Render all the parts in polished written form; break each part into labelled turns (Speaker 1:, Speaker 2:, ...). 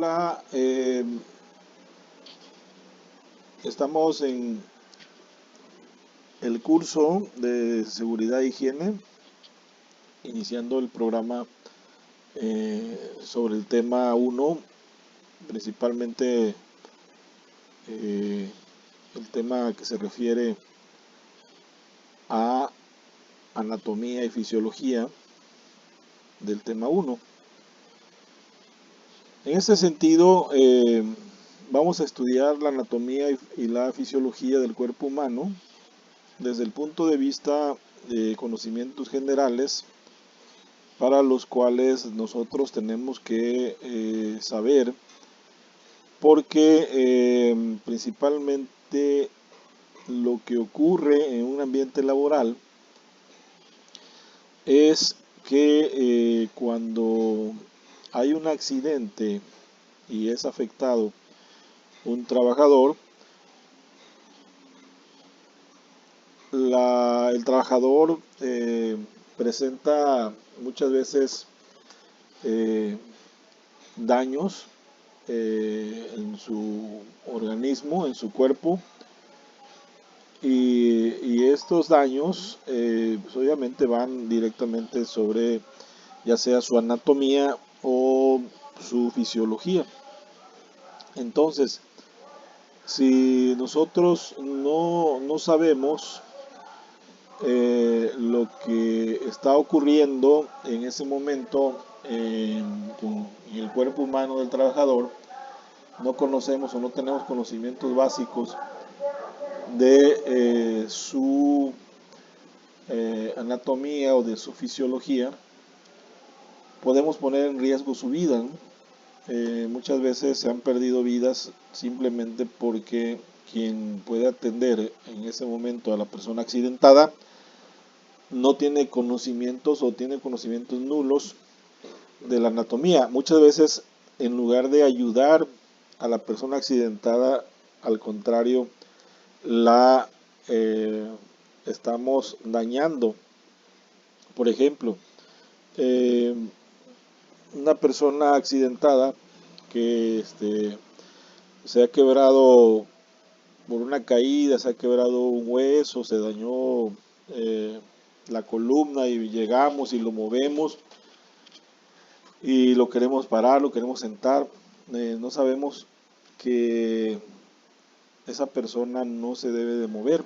Speaker 1: Hola, estamos en el curso de seguridad e higiene, iniciando el programa sobre el tema 1, principalmente eh, el tema que se refiere a anatomía y fisiología del tema 1. En este sentido, vamos a estudiar la anatomía y la fisiología del cuerpo humano desde el punto de vista de conocimientos generales, para los cuales nosotros tenemos que saber, porque principalmente lo que ocurre en un ambiente laboral es que cuando hay un accidente y es afectado un trabajador, el trabajador presenta muchas veces eh, daños en su organismo, en su cuerpo, y estos daños pues obviamente van directamente sobre ya sea su anatomía o su fisiología. Entonces, si nosotros no sabemos lo que está ocurriendo en ese momento en el cuerpo humano del trabajador, no conocemos o no tenemos conocimientos básicos de su anatomía o de su fisiología, podemos poner en riesgo su vida, ¿no? Muchas veces se han perdido vidas simplemente porque quien puede atender en ese momento a la persona accidentada no tiene conocimientos o tiene conocimientos nulos de la anatomía. Muchas veces, en lugar de ayudar a la persona accidentada, al contrario, la estamos dañando. Por ejemplo, eh, una persona accidentada que se ha quebrado por una caída, se ha quebrado un hueso, se dañó la columna y llegamos y lo movemos y lo queremos parar, lo queremos sentar, no sabemos que esa persona no se debe de mover.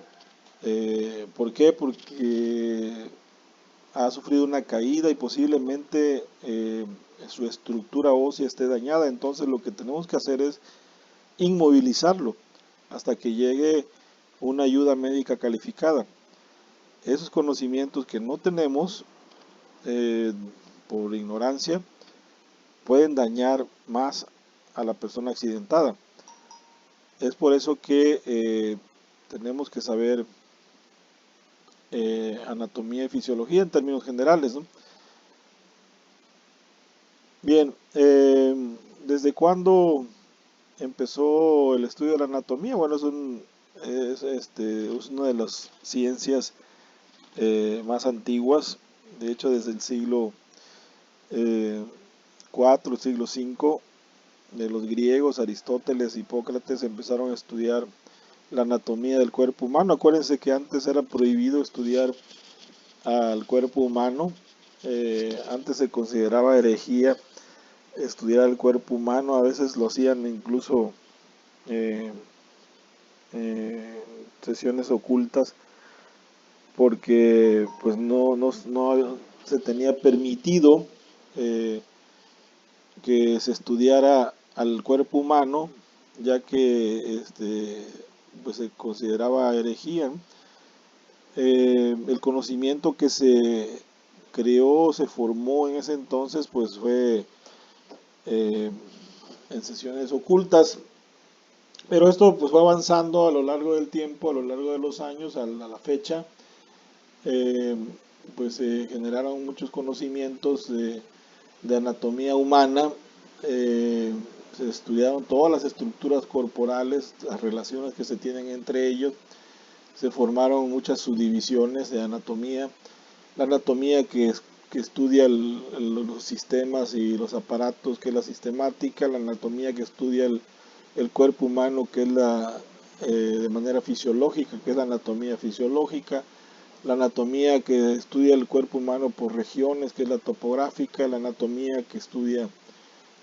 Speaker 1: ¿Por qué? Porque ha sufrido una caída y posiblemente su estructura ósea esté dañada. Entonces lo que tenemos que hacer es inmovilizarlo hasta que llegue una ayuda médica calificada. Esos conocimientos que no tenemos eh, por ignorancia pueden dañar más a la persona accidentada. Es por eso que tenemos que saber anatomía y fisiología en términos generales, ¿no? Bien, ¿desde cuándo empezó el estudio de la anatomía? Bueno, es una de las ciencias más antiguas, de hecho desde el siglo IV, siglo V, de los griegos, Aristóteles, Hipócrates empezaron a estudiar la anatomía del cuerpo humano. Acuérdense que antes era prohibido estudiar al cuerpo humano, antes se consideraba herejía estudiar el cuerpo humano, a veces lo hacían incluso eh, sesiones ocultas, porque pues no se tenía permitido eh, que se estudiara al cuerpo humano, ya que pues se consideraba herejía. El conocimiento que se creó, se formó en ese entonces, pues fue eh, en sesiones ocultas, pero esto pues fue avanzando a lo largo del tiempo, a lo largo de los años, a la fecha. eh, pues se generaron muchos conocimientos de anatomía humana, se estudiaron todas las estructuras corporales, las relaciones que se tienen entre ellos, se formaron muchas subdivisiones de anatomía, la anatomía que que estudia los sistemas y los aparatos, que es la sistemática, la anatomía que estudia el cuerpo humano, que es de manera fisiológica, que es la anatomía fisiológica, la anatomía que estudia el cuerpo humano por regiones, que es la topográfica, la anatomía que estudia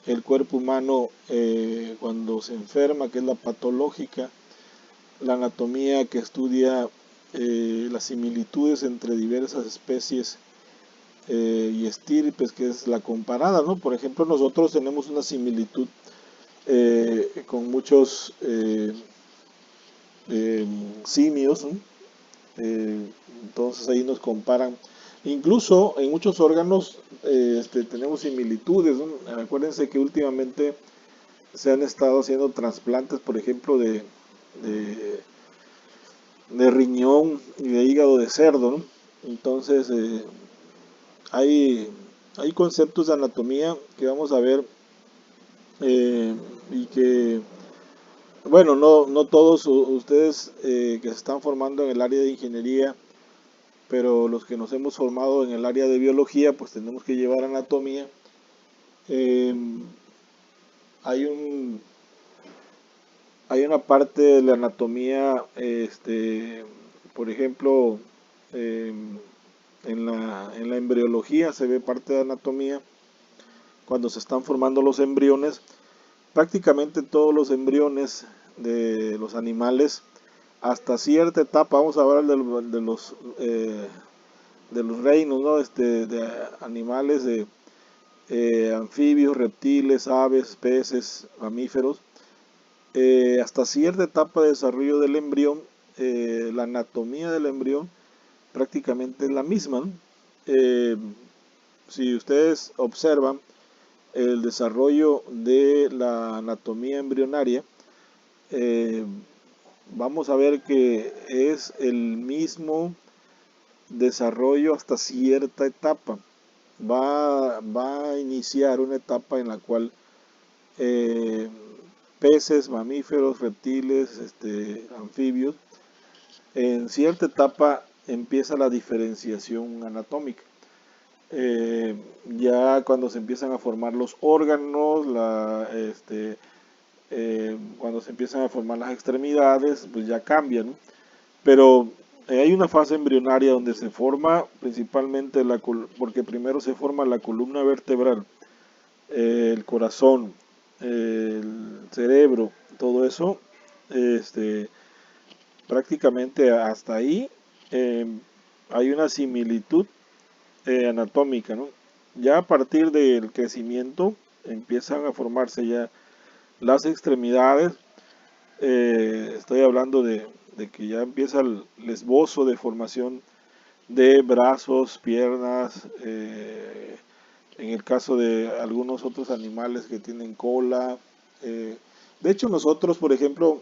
Speaker 1: el cuerpo humano cuando se enferma, que es la patológica, la anatomía que estudia las similitudes entre diversas especies y estirpes, que es la comparada, ¿no? Por ejemplo, nosotros tenemos una similitud con muchos simios, ¿no? Entonces ahí nos comparan. Incluso en muchos órganos tenemos similitudes, ¿no? Acuérdense que últimamente se han estado haciendo trasplantes, por ejemplo, de, de riñón y de hígado de cerdo, ¿no? Entonces hay, hay conceptos de anatomía que vamos a ver y que, bueno, no todos ustedes que se están formando en el área de ingeniería, pero los que nos hemos formado en el área de biología, pues tenemos que llevar anatomía. Eh, hay hay una parte de la anatomía, por ejemplo, eh, en la embriología se ve parte de anatomía cuando se están formando los embriones. Prácticamente todos los embriones de los animales, hasta cierta etapa, vamos a hablar de los reinos, ¿no? De animales, de anfibios, reptiles, aves, peces, mamíferos. Hasta cierta etapa de desarrollo del embrión, la anatomía del embrión prácticamente es la misma, ¿no? Si ustedes observan el desarrollo de la anatomía embrionaria, eh, vamos a ver que es el mismo desarrollo hasta cierta etapa. Va a iniciar una etapa en la cual eh, peces, mamíferos, reptiles, anfibios, en cierta etapa empieza la diferenciación anatómica. Ya cuando se empiezan a formar los órganos, cuando se empiezan a formar las extremidades, pues ya cambian, ¿no? Pero hay una fase embrionaria donde se forma principalmente porque primero se forma la columna vertebral, el corazón, el cerebro, todo eso, prácticamente hasta ahí eh, hay una similitud anatómica, ¿no? Ya a partir del crecimiento empiezan a formarse ya las extremidades. Estoy hablando de que ya empieza el esbozo de formación de brazos, piernas, en el caso de algunos otros animales que tienen cola. De hecho, nosotros, por ejemplo,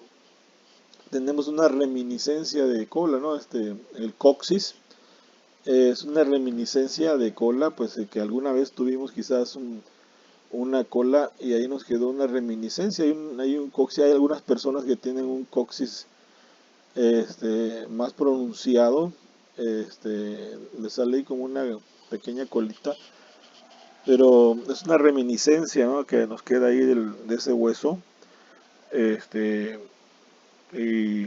Speaker 1: tenemos una reminiscencia de cola, ¿no? El coxis es una reminiscencia de cola, pues que alguna vez tuvimos quizás una cola y ahí nos quedó una reminiscencia. Hay un coxis, hay algunas personas que tienen un coxis más pronunciado, le sale ahí como una pequeña colita, pero es una reminiscencia, ¿no? Que nos queda ahí de ese hueso, este, y,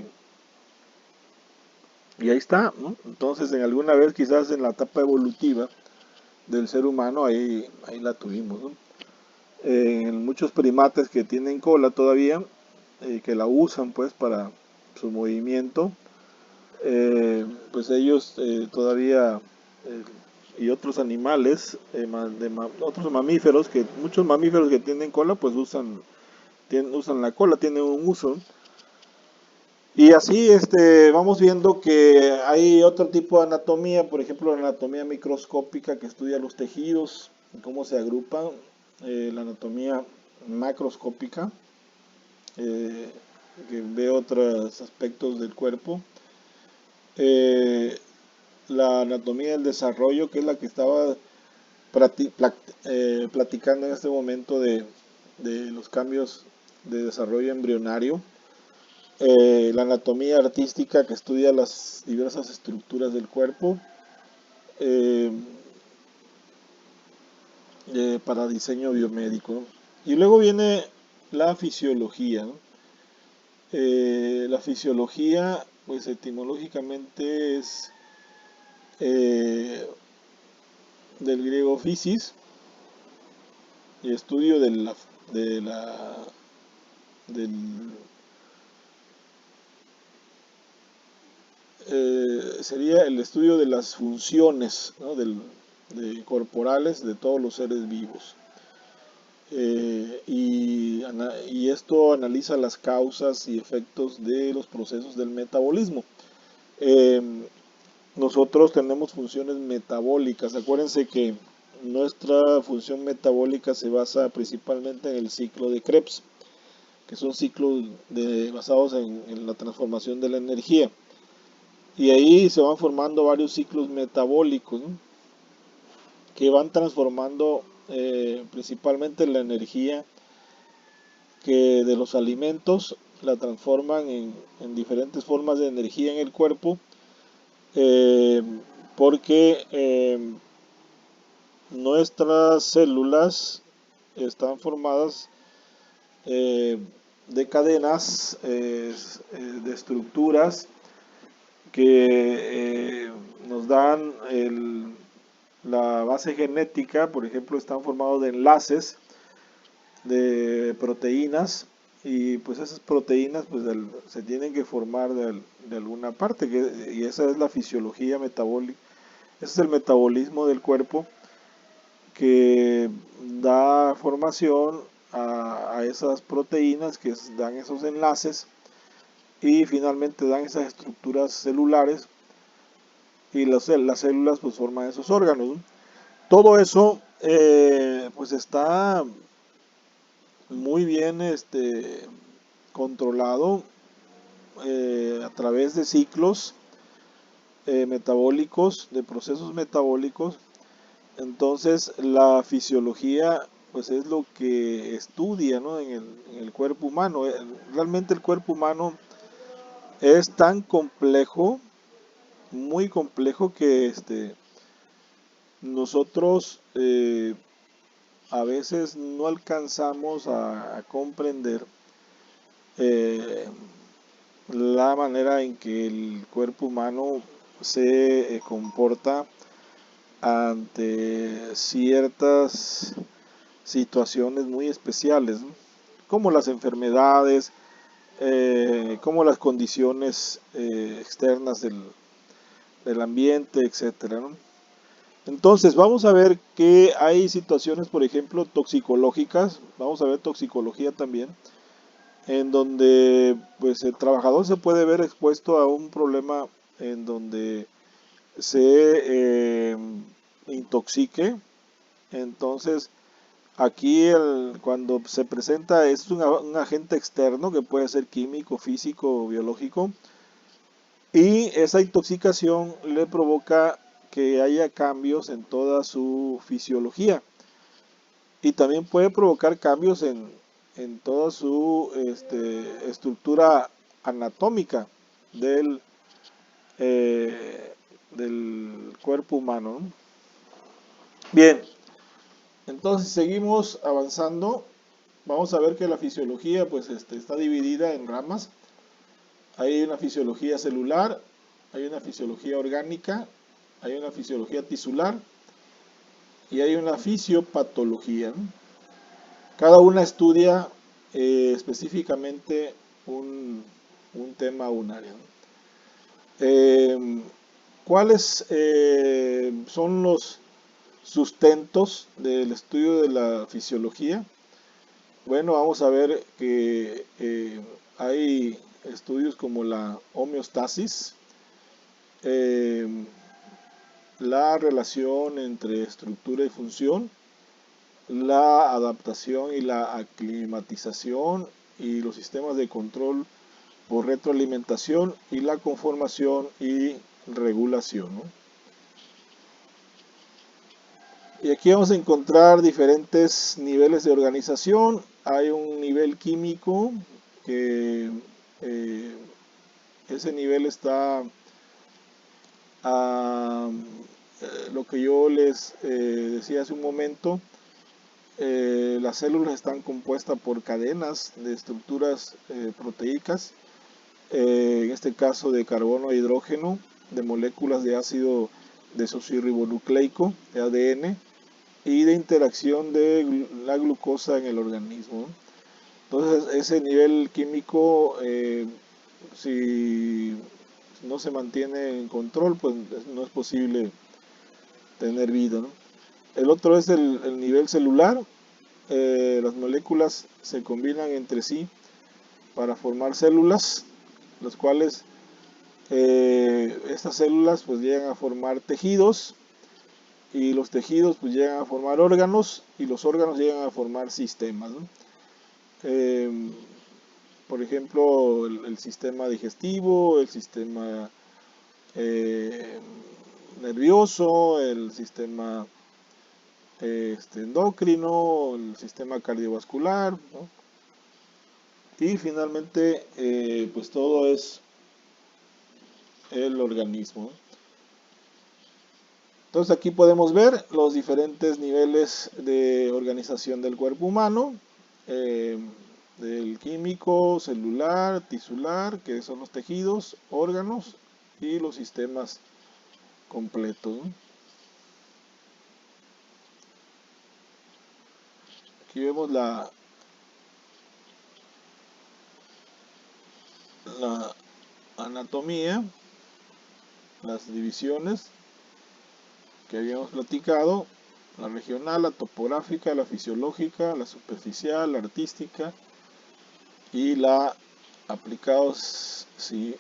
Speaker 1: y ahí está, ¿no? Entonces, en alguna vez, quizás en la etapa evolutiva del ser humano, ahí la tuvimos, ¿no? En muchos primates que tienen cola todavía, que la usan pues para su movimiento, pues ellos todavía eh, y otros animales, otros mamíferos, muchos mamíferos que tienen cola pues usan la cola, tienen un uso. Y así vamos viendo que hay otro tipo de anatomía, por ejemplo la anatomía microscópica que estudia los tejidos, cómo se agrupan, la anatomía macroscópica, eh, que ve otros aspectos del cuerpo, eh, la anatomía del desarrollo, que es la que estaba platicando en este momento de los cambios de desarrollo embrionario, la anatomía artística que estudia las diversas estructuras del cuerpo, eh, para diseño biomédico, ¿no? Y luego viene la fisiología, ¿no? La fisiología, pues etimológicamente es eh, del griego physis, y estudio de la, del, sería el estudio de las funciones, ¿no? Corporales de todos los seres vivos. Y esto analiza las causas y efectos de los procesos del metabolismo. Eh, Nosotros tenemos funciones metabólicas. Acuérdense que nuestra función metabólica se basa principalmente en el ciclo de Krebs, que son ciclos basados en la transformación de la energía. Y ahí se van formando varios ciclos metabólicos, ¿no? Que van transformando principalmente la energía que de los alimentos, la transforman en diferentes formas de energía en el cuerpo, eh, porque nuestras células están formadas eh, de cadenas de estructuras que nos dan la base genética. Por ejemplo, están formados de enlaces de proteínas, y pues esas proteínas pues se tienen que formar de alguna parte, y esa es la fisiología metabólica. Ese es el metabolismo del cuerpo que da formación a esas proteínas que dan esos enlaces y finalmente dan esas estructuras celulares, y las células pues forman esos órganos, ¿no? Todo eso pues está muy bien controlado a través de ciclos metabólicos, de procesos metabólicos. Entonces la fisiología pues es lo que estudia, ¿no? En el cuerpo humano. Realmente el cuerpo humano es tan complejo, muy complejo, que nosotros a veces no alcanzamos a comprender eh, la manera en que el cuerpo humano se comporta ante ciertas situaciones muy especiales, ¿no? Como las enfermedades, como las condiciones externas del ambiente, etcétera, ¿no? Entonces, vamos a ver que hay situaciones, por ejemplo, toxicológicas. Vamos a ver toxicología también, en donde pues el trabajador se puede ver expuesto a un problema en donde se intoxique. Entonces, aquí cuando se presenta es un agente externo que puede ser químico, físico o biológico, y esa intoxicación le provoca que haya cambios en toda su fisiología, y también puede provocar cambios en toda su estructura anatómica del, del cuerpo humano, ¿no? Bien, entonces seguimos avanzando. Vamos a ver que la fisiología pues está dividida en ramas. Hay una fisiología celular, hay una fisiología orgánica, hay una fisiología tisular y hay una fisiopatología, ¿no? Cada una estudia específicamente un tema o un área, ¿no? ¿Cuáles son los sustentos del estudio de la fisiología? Bueno, vamos a ver que hay estudios como la homeostasis, eh, la relación entre estructura y función, la adaptación y la aclimatización, y los sistemas de control por retroalimentación, y la conformación y regulación, ¿no? Y aquí vamos a encontrar diferentes niveles de organización. Hay un nivel químico que eh, ese nivel está a lo que yo les decía hace un momento, las células están compuestas por cadenas de estructuras proteicas, en este caso de carbono e hidrógeno, de moléculas de ácido desoxirribonucleico, de ADN, y de interacción de la glucosa en el organismo. Entonces, ese nivel químico, si no se mantiene en control, pues no es posible tener vida, ¿no? El otro es el nivel celular. Las moléculas se combinan entre sí para formar células, las cuales estas células pues llegan a formar tejidos, y los tejidos pues llegan a formar órganos, y los órganos llegan a formar sistemas, ¿no? Eh, por ejemplo, el sistema digestivo, el sistema eh, nervioso, el sistema endocrino, el sistema cardiovascular, ¿no? Y finalmente, pues todo es el organismo. Entonces aquí podemos ver los diferentes niveles de organización del cuerpo humano, eh, del químico, celular, tisular, que son los tejidos, órganos y los sistemas completos, ¿no? Aquí vemos la anatomía, las divisiones que habíamos platicado: la regional, la topográfica, la fisiológica, la superficial, la artística y la aplicados, sí,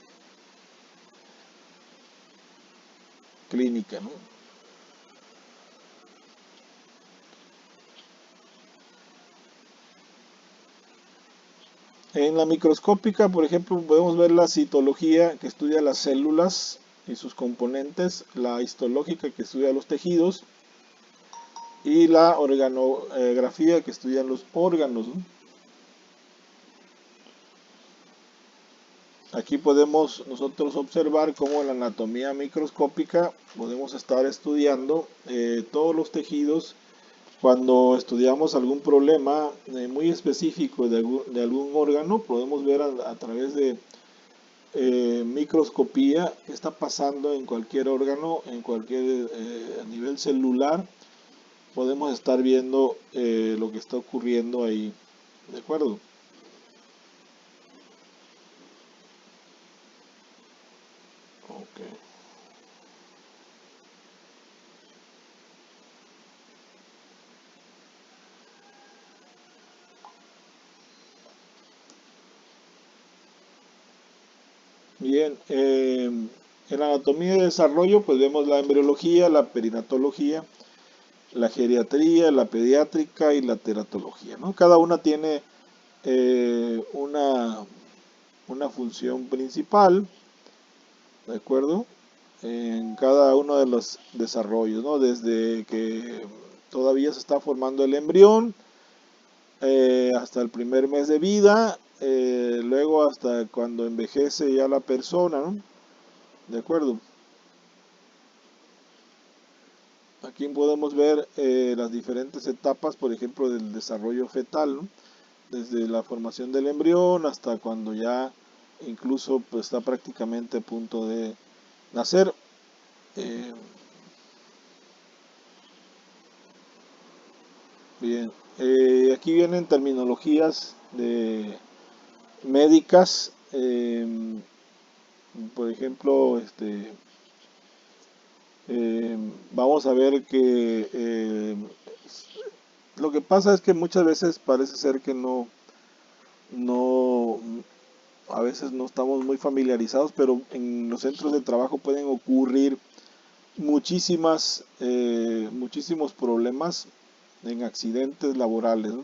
Speaker 1: clínica, ¿no? En la microscópica, por ejemplo, podemos ver la citología, que estudia las células y sus componentes, la histológica, que estudia los tejidos, y la organografía, que estudia los órganos, ¿no? Aquí podemos nosotros observar cómo en la anatomía microscópica podemos estar estudiando todos los tejidos. Cuando estudiamos algún problema muy específico de algún órgano, podemos ver a través de microscopía qué está pasando en cualquier órgano, en cualquier a nivel celular. Podemos estar viendo lo que está ocurriendo ahí, ¿de acuerdo? Ok. Bien, en la anatomía de desarrollo pues vemos la embriología, la perinatología, la geriatría, la pediátrica y la teratología, ¿no? Cada una tiene una función principal, ¿de acuerdo? En cada uno de los desarrollos, ¿no? Desde que todavía se está formando el embrión, hasta el primer mes de vida, luego hasta cuando envejece ya la persona, ¿no? ¿De acuerdo? Aquí podemos ver las diferentes etapas, por ejemplo, del desarrollo fetal, ¿no? Desde la formación del embrión hasta cuando ya incluso pues, está prácticamente a punto de nacer. Eh, Bien, aquí vienen terminologías médicas, por ejemplo, vamos a ver que lo que pasa es que muchas veces parece ser que no, a veces no estamos muy familiarizados, pero en los centros de trabajo pueden ocurrir muchísimos problemas en accidentes laborales, ¿no?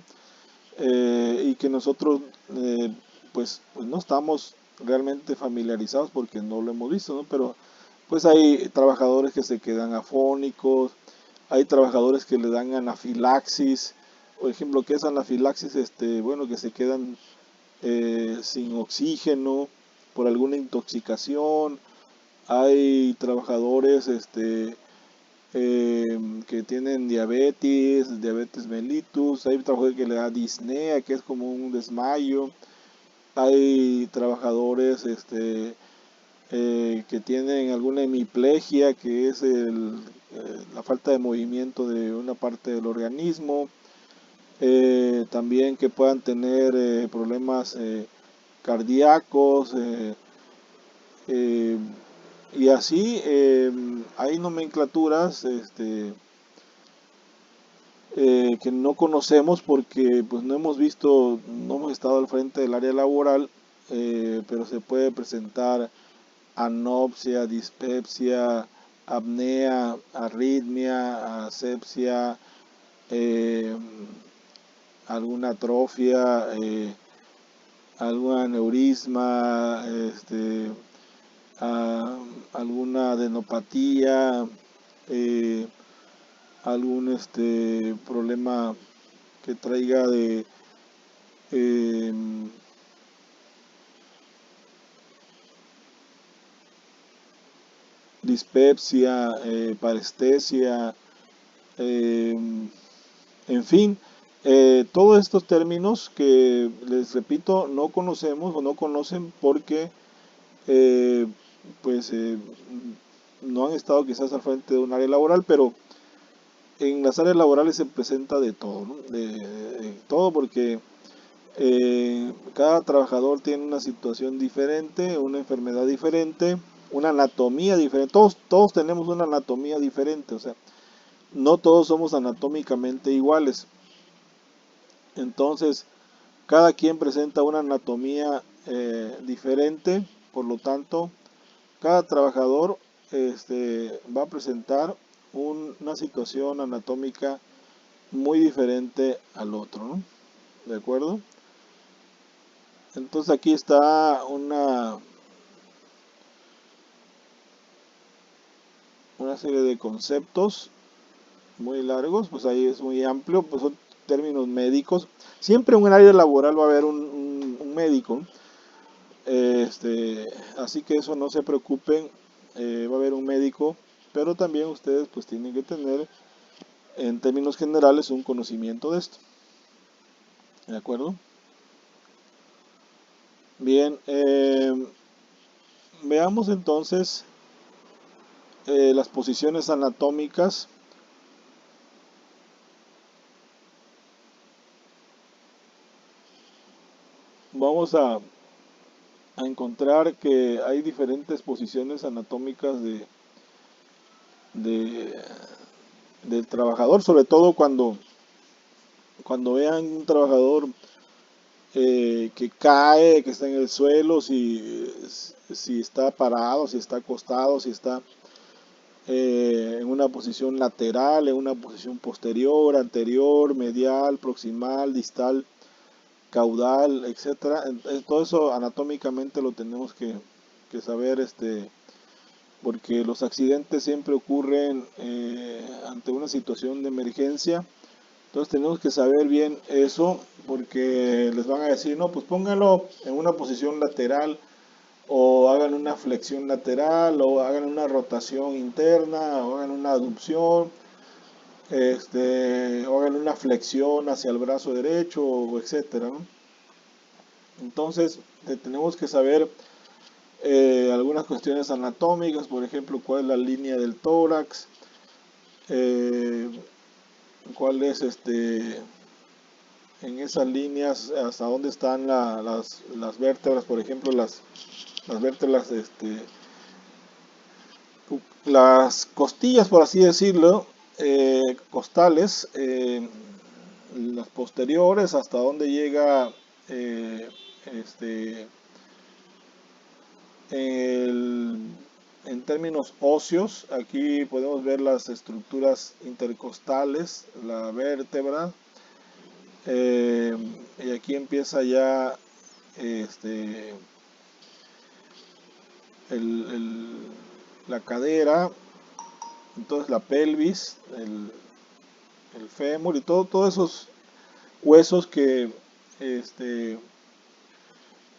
Speaker 1: Y que nosotros pues no estamos realmente familiarizados porque no lo hemos visto, ¿no? Pero pues hay trabajadores que se quedan afónicos, hay trabajadores que le dan anafilaxis. Por ejemplo, ¿qué es anafilaxis? Bueno, que se quedan sin oxígeno por alguna intoxicación. Hay trabajadores que tienen diabetes mellitus. Hay trabajadores que le da disnea, que es como un desmayo. Hay trabajadores que tienen alguna hemiplegia, que es la falta de movimiento de una parte del organismo. También que puedan tener problemas cardíacos, eh, y así. Hay nomenclaturas que no conocemos porque pues no hemos visto, no hemos estado al frente del área laboral, pero se puede presentar anopsia, dispepsia, apnea, arritmia, asepsia, eh, alguna atrofia, algún aneurisma, ah, alguna adenopatía, eh, algún problema que traiga de em, dispepsia, parestesia, em, en fin, todos estos términos que les repito no conocemos o no conocen porque eh, pues no han estado quizás al frente de un área laboral, pero en las áreas laborales se presenta de todo, ¿no? De todo porque cada trabajador tiene una situación diferente, una enfermedad diferente, una anatomía diferente. Todos tenemos una anatomía diferente, o sea, no todos somos anatómicamente iguales. Entonces, cada quien presenta una anatomía diferente, por lo tanto, cada trabajador va a presentar una situación anatómica muy diferente al otro, ¿no? ¿De acuerdo? Entonces aquí está una serie de conceptos muy largos, pues ahí es muy amplio, pues son términos médicos. Siempre en un área laboral va a haber un médico, así que eso no se preocupen, va a haber un médico, pero también ustedes pues tienen que tener en términos generales un conocimiento de esto, ¿de acuerdo? Bien, veamos entonces las posiciones anatómicas. Vamos a encontrar que hay diferentes posiciones anatómicas de- del trabajador, sobre todo cuando vean un trabajador que cae, que está en el suelo, si está parado, si está acostado, si está en una posición lateral, en una posición posterior, anterior, medial, proximal, distal, caudal, etcétera. Todo eso anatómicamente lo tenemos que saber, porque los accidentes siempre ocurren ante una situación de emergencia. Entonces tenemos que saber bien eso, porque les van a decir, no, pues pónganlo en una posición lateral, o hagan una flexión lateral, o hagan una rotación interna, o hagan una aducción, o hagan una flexión hacia el brazo derecho, o etcétera, ¿no? Entonces tenemos que saber algunas cuestiones anatómicas, por ejemplo, cuál es la línea del tórax, eh, cuál es en esas líneas hasta dónde están las vértebras, por ejemplo, las vértebras, las costillas, por así decirlo, costales, las posteriores, hasta dónde llega eh, este, el- en términos óseos. Aquí podemos ver las estructuras intercostales, la vértebra, eh, y aquí empieza ya este, la cadera, entonces la pelvis, el fémur y todos esos huesos que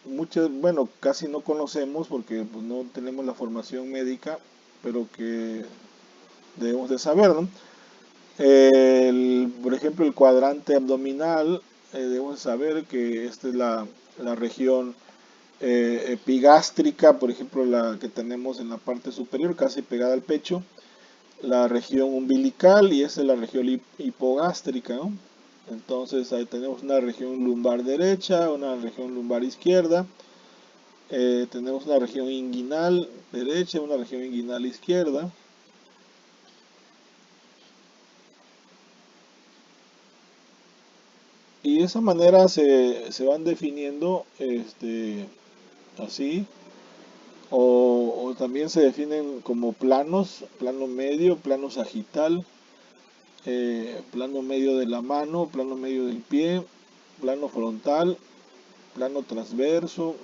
Speaker 1: muchos, bueno, casi no conocemos porque pues, no tenemos la formación médica, pero que debemos de saber, ¿no? Por ejemplo, el cuadrante abdominal, debemos saber que esta es la región epigástrica, por ejemplo, la que tenemos en la parte superior, casi pegada al pecho, la región umbilical y esta es la región hipogástrica, ¿no? Entonces ahí tenemos una región lumbar derecha, una región lumbar izquierda, tenemos una región inguinal derecha, una región inguinal izquierda. Y de esa manera se van definiendo así, o también se definen como planos, plano medio, plano sagital, plano medio de la mano, plano medio del pie, plano frontal, plano transverso,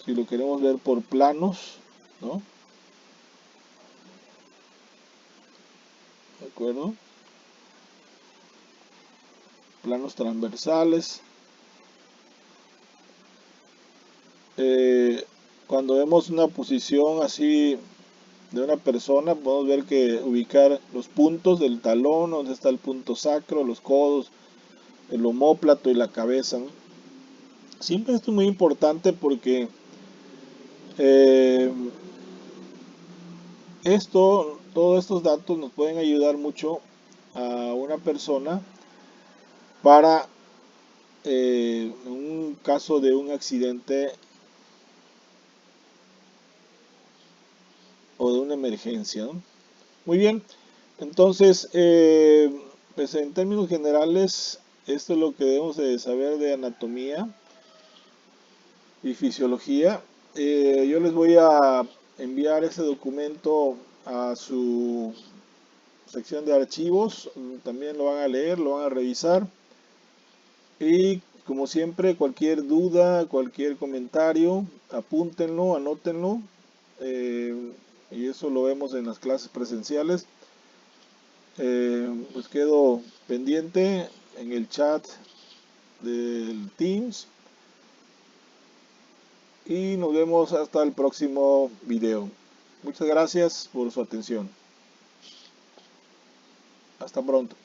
Speaker 1: si lo queremos ver por planos, ¿no? ¿De acuerdo? Planos transversales. Cuando vemos una posición así de una persona, podemos ver que ubicar los puntos del talón, donde está el punto sacro, los codos, el omóplato y la cabeza, ¿no? Siempre esto es muy importante porque eh, todos estos datos nos pueden ayudar mucho a una persona para en un caso de un accidente o de una emergencia, ¿no? Muy bien, entonces, pues en términos generales, esto es lo que debemos de saber de anatomía y fisiología. Yo les voy a enviar ese documento a su sección de archivos, también lo van a leer, lo van a revisar y como siempre cualquier duda, cualquier comentario, apúntenlo, anótenlo y eso lo vemos en las clases presenciales. Pues quedo pendiente en el chat del Teams y nos vemos hasta el próximo video. Muchas gracias por su atención. Hasta pronto.